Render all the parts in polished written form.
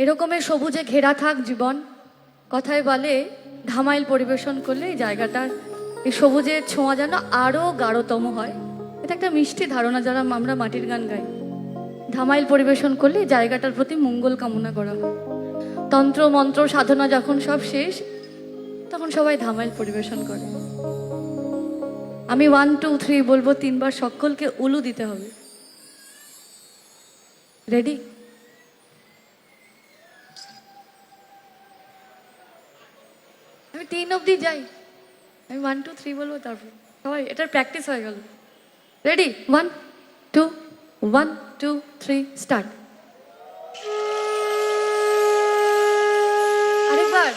এরকমের সবুজে ঘেরা থাক জীবন, কথায় বলে ধামাইল পরিবেশন করলে এই জায়গাটার এই সবুজের ছোঁয়া যেন আরও গাঢ়তম হয়। এটা একটা মিষ্টি ধারণা যারা আমরা মাটির গান গাই। ধামাইল পরিবেশন করলে এই জায়গাটার প্রতি মঙ্গল কামনা করা হয়। তন্ত্র মন্ত্র সাধনা যখন সব শেষ, তখন সবাই ধামাইল পরিবেশন করে। আমি 1 2 3 বলবো, 3 বার সকলকে উলু দিতে হবে। রেডি? আমি 3 অবধি যাই, আমি 1 2 3 বলবো, তারপর সবাই এটার প্র্যাকটিস হয়ে গেল। রেডি? 1 2 1 2 3 স্টার্ট। আরেকবার,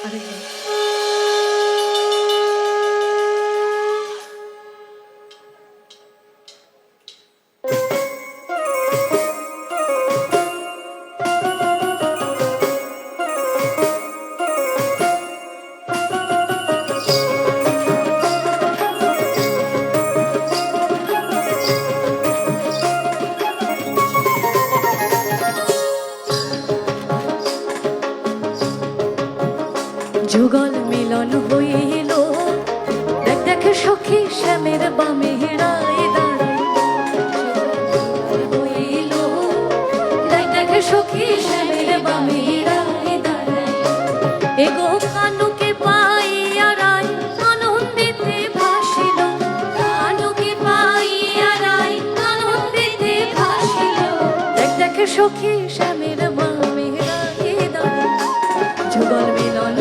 আরেকবার। যুগল মিলন হইল, দেখ দেখ সখী শ্যামের বামে রায় হইল, দেখ দেখ সখী শ্যামের বামে রায় দাঁড়াই। এগো কানুকে পাইয়া রায় আনন্দিতে ভাসিল, কানুকে পাইয়া রায় আনন্দিতে ভাসিল, দেখ দেখ সখী শ্যামের বামে রায় দাঁড়াই। যুগল মিলন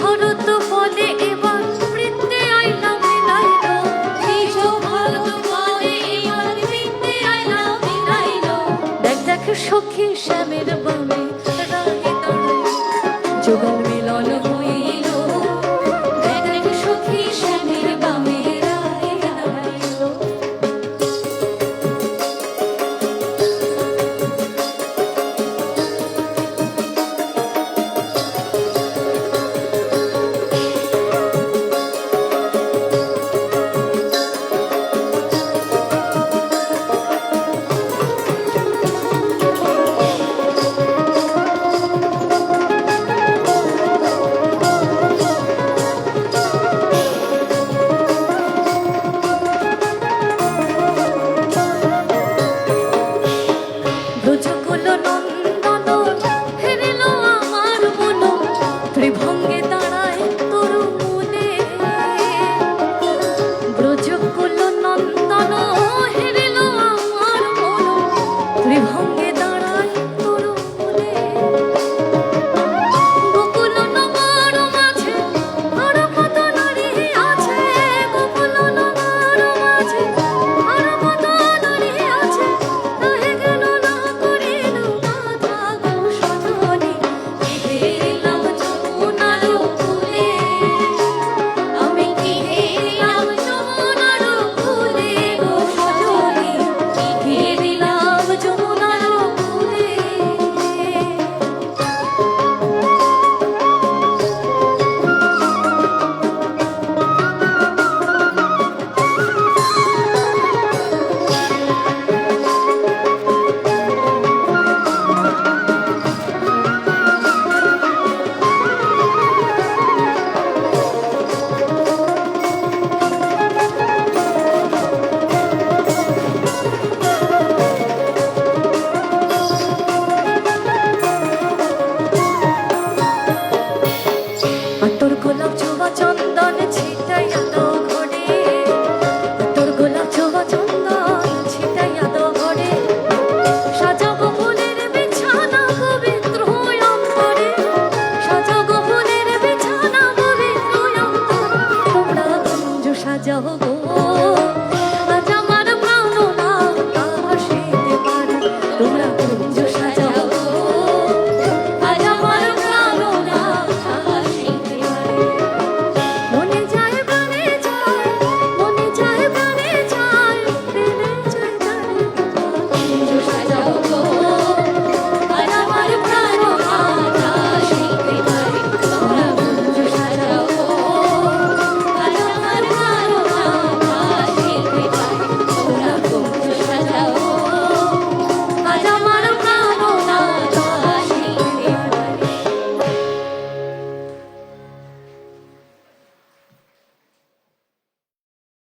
ভরত বলে এবার বৃন্দে আইলাম মিলাইল, নিজ ভরত বলে এবার বৃন্দে আইলাম মিলাইল, দেখ দেখ সখী শ্যামের বামে